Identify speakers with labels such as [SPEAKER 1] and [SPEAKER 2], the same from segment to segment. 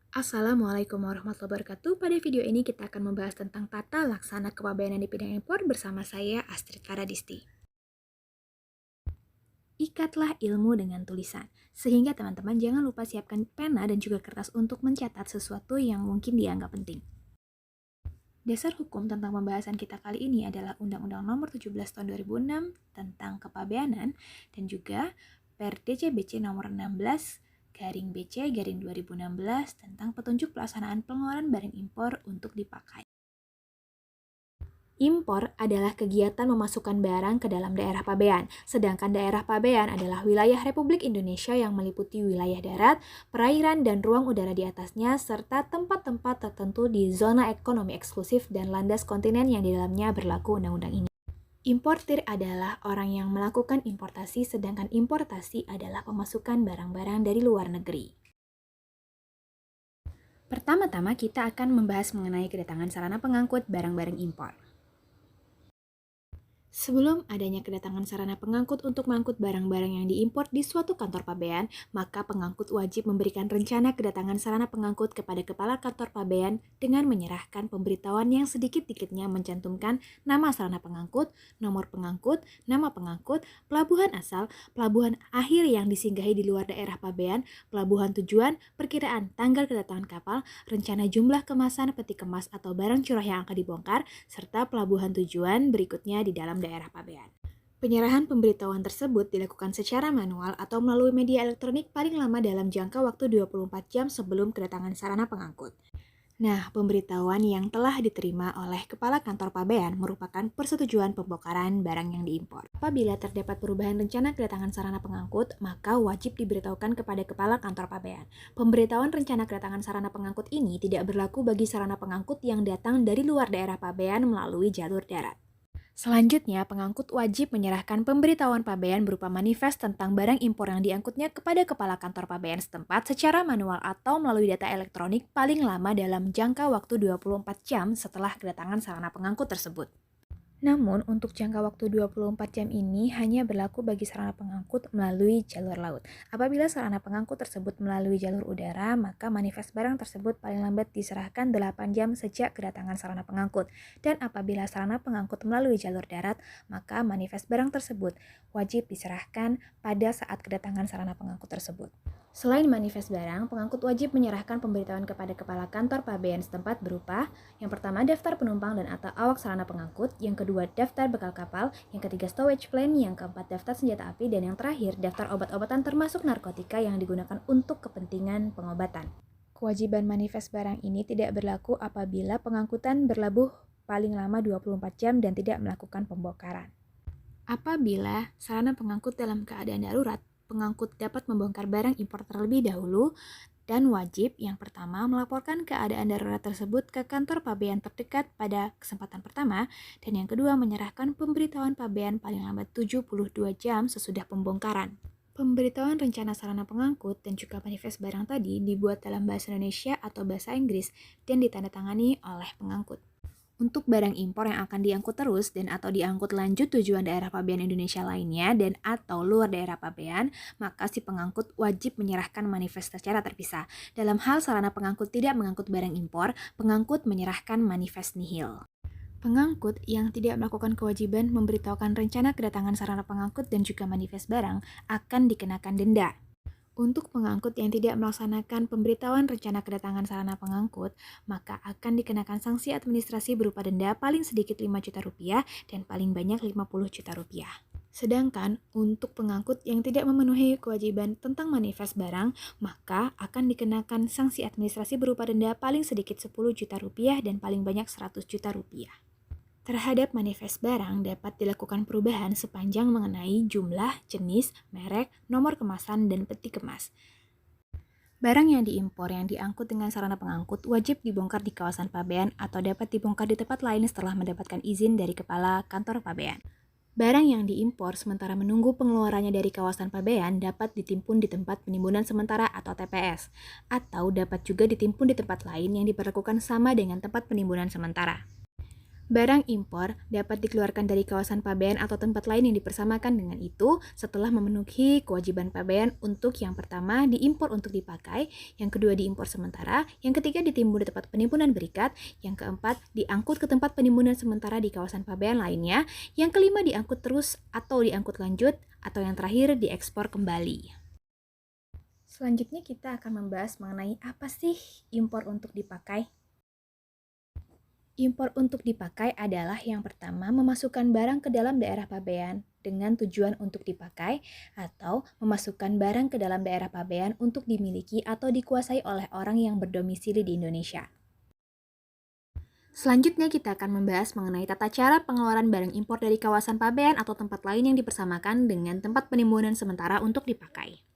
[SPEAKER 1] Assalamualaikum warahmatullahi wabarakatuh. Pada video ini kita akan membahas tentang tata laksana kepabeanan di bidang impor bersama saya Astrid Faradisti. Ikatlah ilmu dengan tulisan, sehingga teman-teman jangan lupa siapkan pena dan juga kertas untuk mencatat sesuatu yang mungkin dianggap penting. Dasar hukum tentang pembahasan kita kali ini adalah Undang-Undang Nomor 17 Tahun 2006 tentang Kepabeanan dan juga Per-DJBC Nomor 16/BC/2016 tentang petunjuk pelaksanaan pengeluaran barang impor untuk dipakai. Impor adalah kegiatan memasukkan barang ke dalam daerah pabean, sedangkan daerah pabean adalah wilayah Republik Indonesia yang meliputi wilayah darat, perairan, dan ruang udara di atasnya, serta tempat-tempat tertentu di zona ekonomi eksklusif dan landas kontinen yang di dalamnya berlaku undang-undang ini. Importir adalah orang yang melakukan importasi, sedangkan importasi adalah pemasukan barang-barang dari luar negeri. Pertama-tama kita akan membahas mengenai kedatangan sarana pengangkut barang-barang impor. Sebelum adanya kedatangan sarana pengangkut untuk mengangkut barang-barang yang diimpor di suatu kantor pabean, maka pengangkut wajib memberikan rencana kedatangan sarana pengangkut kepada kepala kantor pabean dengan menyerahkan pemberitahuan yang sedikit-dikitnya mencantumkan nama sarana pengangkut, nomor pengangkut, nama pengangkut, pelabuhan asal, pelabuhan akhir yang disinggahi di luar daerah pabean, pelabuhan tujuan, perkiraan tanggal kedatangan kapal, rencana jumlah kemasan peti kemas atau barang curah yang akan dibongkar, serta pelabuhan tujuan berikutnya di dalam daerah pabean. Penyerahan pemberitahuan tersebut dilakukan secara manual atau melalui media elektronik paling lama dalam jangka waktu 24 jam sebelum kedatangan sarana pengangkut. Nah, pemberitahuan yang telah diterima oleh Kepala Kantor Pabean merupakan persetujuan pembongkaran barang yang diimpor. Apabila terdapat perubahan rencana kedatangan sarana pengangkut, maka wajib diberitahukan kepada Kepala Kantor Pabean. Pemberitahuan rencana kedatangan sarana pengangkut ini tidak berlaku bagi sarana pengangkut yang datang dari luar daerah pabean melalui jalur darat. Selanjutnya, pengangkut wajib menyerahkan pemberitahuan pabean berupa manifest tentang barang impor yang diangkutnya kepada kepala kantor pabean setempat secara manual atau melalui data elektronik paling lama dalam jangka waktu 24 jam setelah kedatangan sarana pengangkut tersebut. Namun, untuk jangka waktu 24 jam ini hanya berlaku bagi sarana pengangkut melalui jalur laut. Apabila sarana pengangkut tersebut melalui jalur udara, maka manifest barang tersebut paling lambat diserahkan 8 jam sejak kedatangan sarana pengangkut. Dan apabila sarana pengangkut melalui jalur darat, maka manifest barang tersebut wajib diserahkan pada saat kedatangan sarana pengangkut tersebut. Selain manifest barang, pengangkut wajib menyerahkan pemberitahuan kepada kepala kantor pabean setempat berupa yang pertama, daftar penumpang dan atau awak sarana pengangkut, yang kedua, daftar bekal kapal, yang ketiga, stowage plan, yang keempat, daftar senjata api, dan yang terakhir, daftar obat-obatan termasuk narkotika yang digunakan untuk kepentingan pengobatan. Kewajiban manifest barang ini tidak berlaku apabila pengangkutan berlabuh paling lama 24 jam dan tidak melakukan pembongkaran. Apabila sarana pengangkut dalam keadaan darurat, pengangkut dapat membongkar barang impor terlebih dahulu dan wajib yang pertama melaporkan keadaan darurat tersebut ke kantor pabean terdekat pada kesempatan pertama dan yang kedua menyerahkan pemberitahuan pabean paling lambat 72 jam sesudah pembongkaran. Pemberitahuan rencana sarana pengangkut dan juga manifest barang tadi dibuat dalam bahasa Indonesia atau bahasa Inggris dan ditandatangani oleh pengangkut. Untuk barang impor yang akan diangkut terus dan atau diangkut lanjut tujuan daerah pabean Indonesia lainnya dan atau luar daerah pabean, maka si pengangkut wajib menyerahkan manifest secara terpisah. Dalam hal sarana pengangkut tidak mengangkut barang impor, pengangkut menyerahkan manifest nihil. Pengangkut yang tidak melakukan kewajiban memberitahukan rencana kedatangan sarana pengangkut dan juga manifest barang akan dikenakan denda. Untuk pengangkut yang tidak melaksanakan pemberitahuan rencana kedatangan sarana pengangkut, maka akan dikenakan sanksi administrasi berupa denda paling sedikit 5 juta rupiah dan paling banyak 50 juta rupiah. Sedangkan untuk pengangkut yang tidak memenuhi kewajiban tentang manifest barang, maka akan dikenakan sanksi administrasi berupa denda paling sedikit 10 juta rupiah dan paling banyak 100 juta rupiah. Terhadap manifest barang dapat dilakukan perubahan sepanjang mengenai jumlah, jenis, merek, nomor kemasan, dan peti kemas. Barang yang diimpor yang diangkut dengan sarana pengangkut wajib dibongkar di kawasan pabean atau dapat dibongkar di tempat lain setelah mendapatkan izin dari kepala kantor pabean. Barang yang diimpor sementara menunggu pengeluarannya dari kawasan pabean dapat ditimpun di tempat penimbunan sementara atau TPS, atau dapat juga ditimpun di tempat lain yang diperlakukan sama dengan tempat penimbunan sementara. Barang impor dapat dikeluarkan dari kawasan pabean atau tempat lain yang dipersamakan dengan itu setelah memenuhi kewajiban pabean untuk yang pertama diimpor untuk dipakai, yang kedua diimpor sementara, yang ketiga ditimbun di tempat penimbunan berikat, yang keempat diangkut ke tempat penimbunan sementara di kawasan pabean lainnya, yang kelima diangkut terus atau diangkut lanjut, atau yang terakhir diekspor kembali. Selanjutnya kita akan membahas mengenai apa sih impor untuk dipakai. Impor untuk dipakai adalah yang pertama memasukkan barang ke dalam daerah pabean dengan tujuan untuk dipakai atau memasukkan barang ke dalam daerah pabean untuk dimiliki atau dikuasai oleh orang yang berdomisili di Indonesia. Selanjutnya kita akan membahas mengenai tata cara pengeluaran barang impor dari kawasan pabean atau tempat lain yang dipersamakan dengan tempat penimbunan sementara untuk dipakai.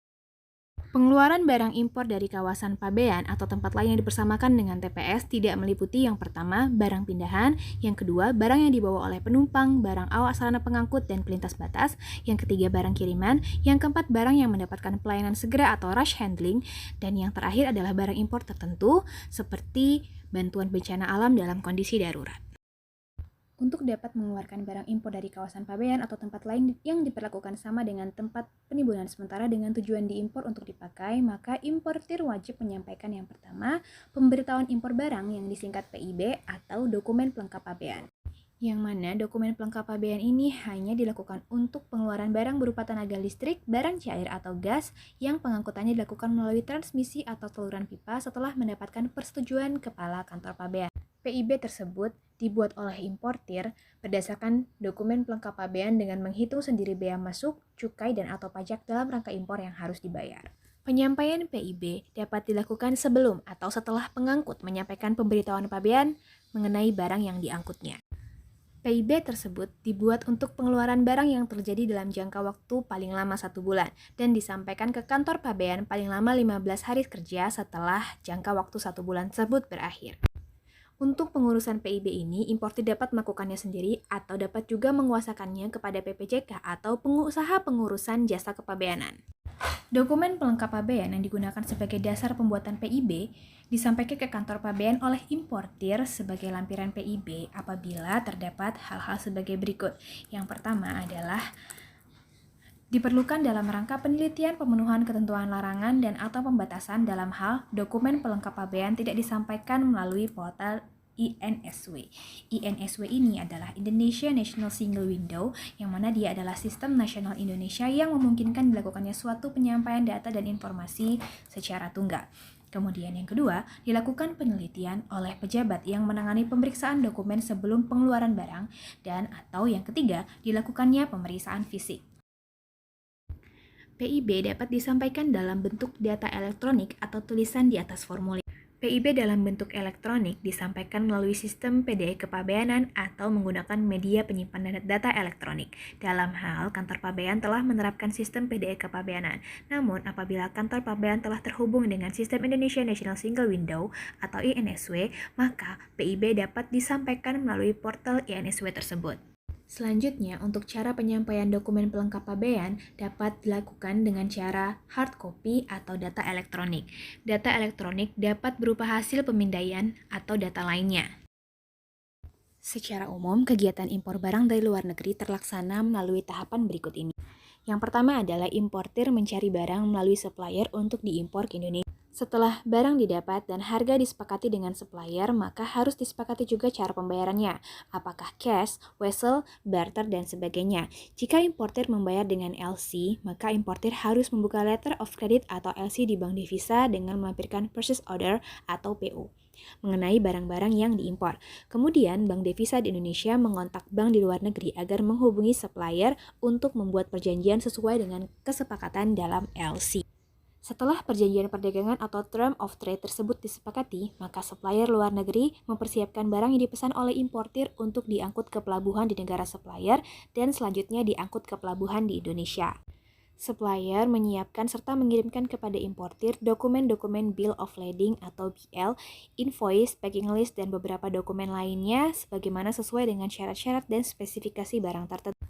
[SPEAKER 1] Pengeluaran barang impor dari kawasan pabean atau tempat lain yang dipersamakan dengan TPS tidak meliputi yang pertama, barang pindahan, yang kedua, barang yang dibawa oleh penumpang, barang awak sarana pengangkut dan pelintas batas, yang ketiga, barang kiriman, yang keempat, barang yang mendapatkan pelayanan segera atau rush handling, dan yang terakhir adalah barang impor tertentu seperti bantuan bencana alam dalam kondisi darurat. Untuk dapat mengeluarkan barang impor dari kawasan pabean atau tempat lain yang diperlakukan sama dengan tempat penimbunan sementara dengan tujuan diimpor untuk dipakai, maka importir wajib menyampaikan yang pertama, pemberitahuan impor barang yang disingkat PIB atau dokumen pelengkap pabean. Yang mana dokumen pelengkap pabean ini hanya dilakukan untuk pengeluaran barang berupa tenaga listrik, barang cair atau gas yang pengangkutannya dilakukan melalui transmisi atau saluran pipa setelah mendapatkan persetujuan kepala kantor pabean. PIB tersebut dibuat oleh importir berdasarkan dokumen pelengkap pabean dengan menghitung sendiri bea masuk, cukai, dan atau pajak dalam rangka impor yang harus dibayar. Penyampaian PIB dapat dilakukan sebelum atau setelah pengangkut menyampaikan pemberitahuan pabean mengenai barang yang diangkutnya. PIB tersebut dibuat untuk pengeluaran barang yang terjadi dalam jangka waktu paling lama 1 bulan dan disampaikan ke kantor pabean paling lama 15 hari kerja setelah jangka waktu 1 bulan tersebut berakhir. Untuk pengurusan PIB ini, importir dapat melakukannya sendiri atau dapat juga menguasakannya kepada PPJK atau pengusaha pengurusan jasa kepabeanan. Dokumen pelengkap pabean yang digunakan sebagai dasar pembuatan PIB disampaikan ke kantor pabean oleh importir sebagai lampiran PIB apabila terdapat hal-hal sebagai berikut. Yang pertama adalah diperlukan dalam rangka penelitian pemenuhan ketentuan larangan dan atau pembatasan dalam hal dokumen pelengkap pabean tidak disampaikan melalui portal INSW. INSW ini adalah Indonesia National Single Window, yang mana dia adalah sistem nasional Indonesia yang memungkinkan dilakukannya suatu penyampaian data dan informasi secara tunggal. Kemudian yang kedua, dilakukan penelitian oleh pejabat yang menangani pemeriksaan dokumen sebelum pengeluaran barang, dan atau yang ketiga, dilakukannya pemeriksaan fisik. PIB dapat disampaikan dalam bentuk data elektronik atau tulisan di atas formulir. PIB dalam bentuk elektronik disampaikan melalui sistem PDE kepabeanan atau menggunakan media penyimpanan data elektronik. Dalam hal kantor pabean telah menerapkan sistem PDE kepabeanan. Namun, apabila kantor pabean telah terhubung dengan sistem Indonesia National Single Window atau INSW, maka PIB dapat disampaikan melalui portal INSW tersebut. Selanjutnya, untuk cara penyampaian dokumen pelengkap pabean dapat dilakukan dengan cara hard copy atau data elektronik. Data elektronik dapat berupa hasil pemindaian atau data lainnya. Secara umum, kegiatan impor barang dari luar negeri terlaksana melalui tahapan berikut ini. Yang pertama adalah importir mencari barang melalui supplier untuk diimpor ke Indonesia. Setelah barang didapat dan harga disepakati dengan supplier, maka harus disepakati juga cara pembayarannya, apakah cash, wesel, barter, dan sebagainya. Jika importir membayar dengan LC, maka importir harus membuka letter of credit atau LC di bank devisa dengan melampirkan purchase order atau PO mengenai barang-barang yang diimpor. Kemudian, bank devisa di Indonesia mengontak bank di luar negeri agar menghubungi supplier untuk membuat perjanjian sesuai dengan kesepakatan dalam LC. Setelah perjanjian perdagangan atau term of trade tersebut disepakati, maka supplier luar negeri mempersiapkan barang yang dipesan oleh importir untuk diangkut ke pelabuhan di negara supplier dan selanjutnya diangkut ke pelabuhan di Indonesia. Supplier menyiapkan serta mengirimkan kepada importir dokumen-dokumen Bill of Lading atau BL, invoice, packing list, dan beberapa dokumen lainnya sebagaimana sesuai dengan syarat-syarat dan spesifikasi barang tertentu.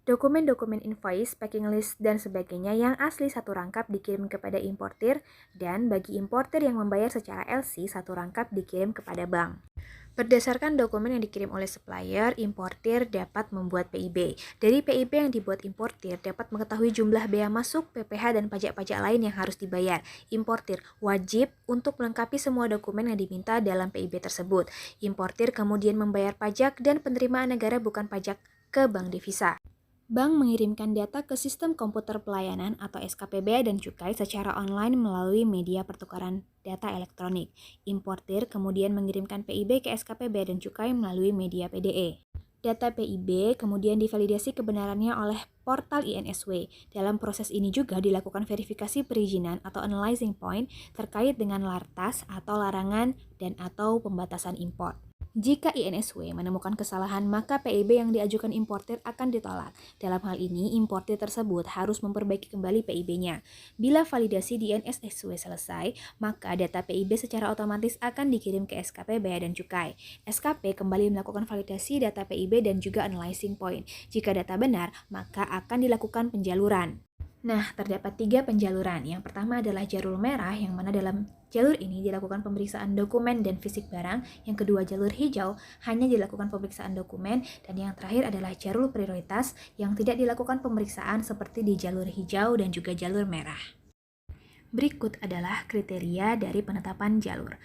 [SPEAKER 1] Dokumen-dokumen invoice, packing list, dan sebagainya yang asli satu rangkap dikirim kepada importir, dan bagi importir yang membayar secara LC, satu rangkap dikirim kepada bank. Berdasarkan dokumen yang dikirim oleh supplier, importir dapat membuat PIB. Dari PIB yang dibuat importir dapat mengetahui jumlah bea masuk, PPh, dan pajak-pajak lain yang harus dibayar. Importir wajib untuk melengkapi semua dokumen yang diminta dalam PIB tersebut. Importir kemudian membayar pajak dan penerimaan negara bukan pajak ke bank devisa. Bank mengirimkan data ke Sistem Komputer Pelayanan atau SKP Bea dan Cukai secara online melalui media pertukaran data elektronik. Importir kemudian mengirimkan PIB ke SKP Bea dan Cukai melalui media PDE. Data PIB kemudian divalidasi kebenarannya oleh portal INSW. Dalam proses ini juga dilakukan verifikasi perizinan atau analyzing point terkait dengan lartas atau larangan dan atau pembatasan impor. Jika INSW menemukan kesalahan, maka PIB yang diajukan importir akan ditolak. Dalam hal ini, importir tersebut harus memperbaiki kembali PIB-nya. Bila validasi di INSW selesai, maka data PIB secara otomatis akan dikirim ke SKP Bea dan Cukai. SKP kembali melakukan validasi data PIB dan juga analyzing point. Jika data benar, maka akan dilakukan penjaluran. Nah, terdapat 3 penjaluran. Yang pertama adalah jalur merah, yang mana dalam jalur ini dilakukan pemeriksaan dokumen dan fisik barang. Yang kedua, jalur hijau, hanya dilakukan pemeriksaan dokumen. Dan yang terakhir adalah jalur prioritas, yang tidak dilakukan pemeriksaan seperti di jalur hijau dan juga jalur merah. Berikut adalah kriteria dari penetapan jalur.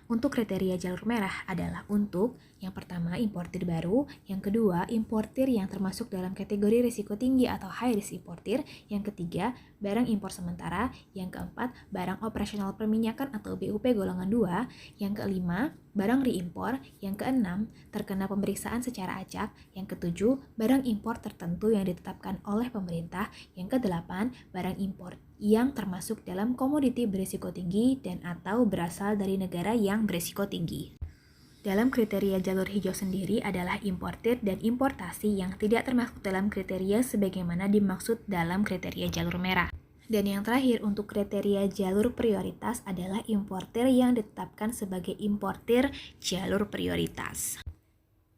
[SPEAKER 1] Untuk kriteria jalur merah adalah untuk yang pertama importir baru, yang kedua importir yang termasuk dalam kategori risiko tinggi atau high risk importir, yang ketiga barang impor sementara, yang keempat barang operasional perminyakan atau BUP golongan 2, yang kelima barang reimpor, yang keenam terkena pemeriksaan secara acak, yang ketujuh barang impor tertentu yang ditetapkan oleh pemerintah, yang kedelapan barang impor yang termasuk dalam komoditi berisiko tinggi dan atau berasal dari negara yang berisiko tinggi. Dalam kriteria jalur hijau sendiri adalah importir dan importasi yang tidak termasuk dalam kriteria sebagaimana dimaksud dalam kriteria jalur merah. Dan yang terakhir untuk kriteria jalur prioritas adalah importir yang ditetapkan sebagai importir jalur prioritas.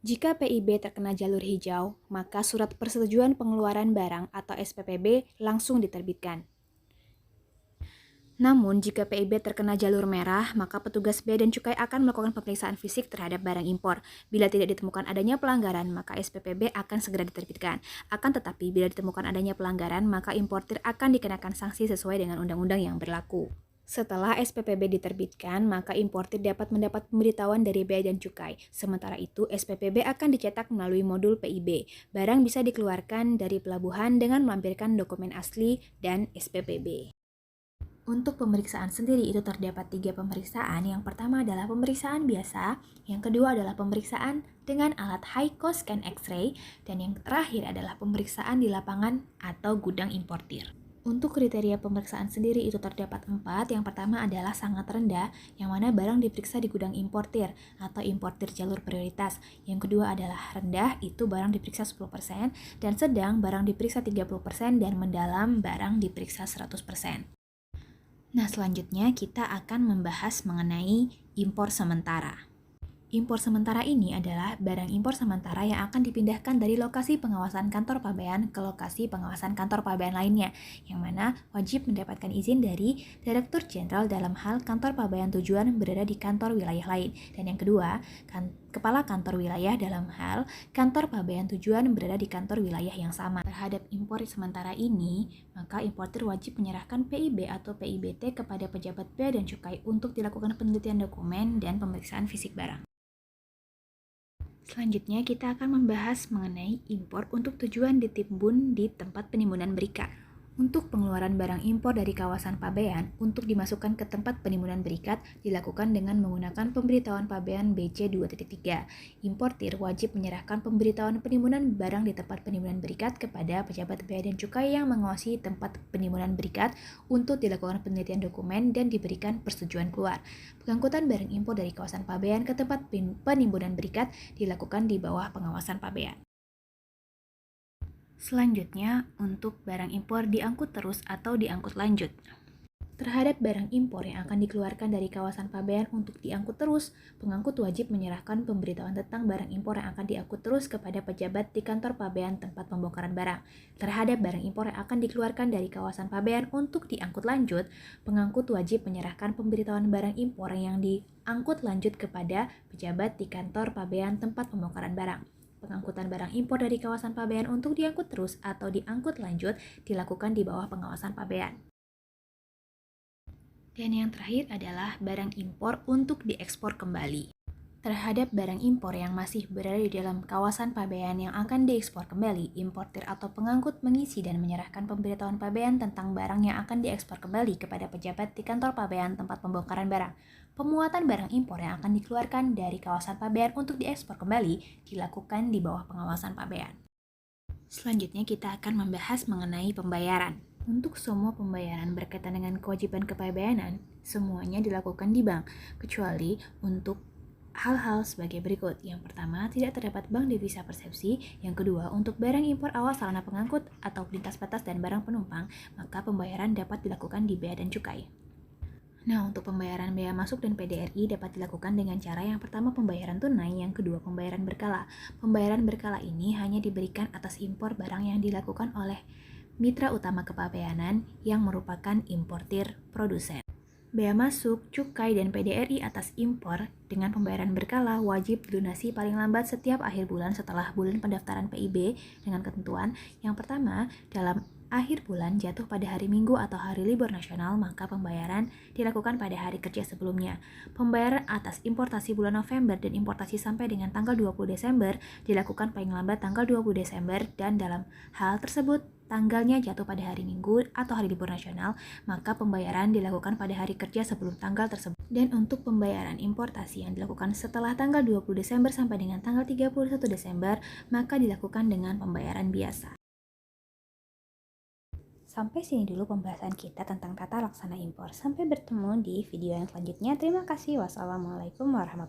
[SPEAKER 1] Jika PIB terkena jalur hijau, maka surat persetujuan pengeluaran barang atau SPPB langsung diterbitkan. Namun, jika PIB terkena jalur merah, maka petugas Bea dan Cukai akan melakukan pemeriksaan fisik terhadap barang impor. Bila tidak ditemukan adanya pelanggaran, maka SPPB akan segera diterbitkan. Akan tetapi, bila ditemukan adanya pelanggaran, maka importir akan dikenakan sanksi sesuai dengan undang-undang yang berlaku. Setelah SPPB diterbitkan, maka importir dapat mendapat pemberitahuan dari Bea dan Cukai. Sementara itu, SPPB akan dicetak melalui modul PIB. Barang bisa dikeluarkan dari pelabuhan dengan melampirkan dokumen asli dan SPPB. Untuk pemeriksaan sendiri itu terdapat 3 pemeriksaan. Yang pertama adalah pemeriksaan biasa, yang kedua adalah pemeriksaan dengan alat high cost scan X-ray, dan yang terakhir adalah pemeriksaan di lapangan atau gudang importir. Untuk kriteria pemeriksaan sendiri itu terdapat 4. Yang pertama adalah sangat rendah, yang mana barang diperiksa di gudang importir atau importir jalur prioritas. Yang kedua adalah rendah, itu barang diperiksa 10%, dan sedang barang diperiksa 30%, dan mendalam barang diperiksa 100%. Nah, selanjutnya kita akan membahas mengenai impor sementara. Impor sementara ini adalah barang impor sementara yang akan dipindahkan dari lokasi pengawasan kantor pabean ke lokasi pengawasan kantor pabean lainnya, yang mana wajib mendapatkan izin dari Direktur Jenderal dalam hal kantor pabean tujuan berada di kantor wilayah lain. Dan yang kedua, Kepala Kantor Wilayah dalam hal kantor pabean tujuan berada di kantor wilayah yang sama. Terhadap impor sementara ini, maka importir wajib menyerahkan PIB atau PIBT kepada pejabat Bea dan Cukai untuk dilakukan penelitian dokumen dan pemeriksaan fisik barang. Selanjutnya kita akan membahas mengenai impor untuk tujuan ditimbun di tempat penimbunan berikat. Untuk pengeluaran barang impor dari kawasan pabean untuk dimasukkan ke tempat penimbunan berikat dilakukan dengan menggunakan pemberitahuan pabean BC 2.3. Importir wajib menyerahkan pemberitahuan penimbunan barang di tempat penimbunan berikat kepada pejabat Bea dan Cukai yang menguasai tempat penimbunan berikat untuk dilakukan penelitian dokumen dan diberikan persetujuan keluar. Pengangkutan barang impor dari kawasan pabean ke tempat penimbunan berikat dilakukan di bawah pengawasan pabean. Selanjutnya, untuk barang impor diangkut terus atau diangkut lanjut. Terhadap barang impor yang akan dikeluarkan dari kawasan pabean untuk diangkut terus, pengangkut wajib menyerahkan pemberitahuan tentang barang impor yang akan diangkut terus kepada pejabat di kantor pabean tempat pembongkaran barang. Terhadap barang impor yang akan dikeluarkan dari kawasan pabean untuk diangkut lanjut, pengangkut wajib menyerahkan pemberitahuan barang impor yang diangkut lanjut kepada pejabat di kantor pabean tempat pembongkaran barang. Pengangkutan barang impor dari kawasan pabean untuk diangkut terus atau diangkut lanjut dilakukan di bawah pengawasan pabean. Dan yang terakhir adalah barang impor untuk diekspor kembali. Terhadap barang impor yang masih berada di dalam kawasan pabean yang akan diekspor kembali, importir atau pengangkut mengisi dan menyerahkan pemberitahuan pabean tentang barang yang akan diekspor kembali kepada pejabat di kantor pabean tempat pembongkaran barang. Pemuatan barang impor yang akan dikeluarkan dari kawasan pabean untuk diekspor kembali dilakukan di bawah pengawasan pabean. Selanjutnya kita akan membahas mengenai pembayaran. Untuk semua pembayaran berkaitan dengan kewajiban kepabeanan, semuanya dilakukan di bank, kecuali untuk hal-hal sebagai berikut. Yang pertama, tidak terdapat bank devisa persepsi. Yang kedua, untuk barang impor awal sarana pengangkut atau lintas batas dan barang penumpang, maka pembayaran dapat dilakukan di bea dan cukai. Nah, untuk pembayaran bea masuk dan PDRI dapat dilakukan dengan cara yang pertama pembayaran tunai, yang kedua pembayaran berkala. Pembayaran berkala ini hanya diberikan atas impor barang yang dilakukan oleh mitra utama kepabeanan yang merupakan importir produsen. Bea masuk, cukai, dan PDRI atas impor dengan pembayaran berkala wajib dilunasi paling lambat setiap akhir bulan setelah bulan pendaftaran PIB dengan ketentuan yang pertama, dalam akhir bulan jatuh pada hari Minggu atau hari libur nasional, maka pembayaran dilakukan pada hari kerja sebelumnya. Pembayaran atas importasi bulan November dan importasi sampai dengan tanggal 20 Desember dilakukan paling lambat tanggal 20 Desember dan dalam hal tersebut tanggalnya jatuh pada hari Minggu atau hari libur nasional, maka pembayaran dilakukan pada hari kerja sebelum tanggal tersebut. Dan untuk pembayaran importasi yang dilakukan setelah tanggal 20 Desember sampai dengan tanggal 31 Desember, maka dilakukan dengan pembayaran biasa. Sampai sini dulu pembahasan kita tentang tata laksana impor. Sampai bertemu di video yang selanjutnya. Terima kasih. Wassalamualaikum warahmatullahi wabarakatuh.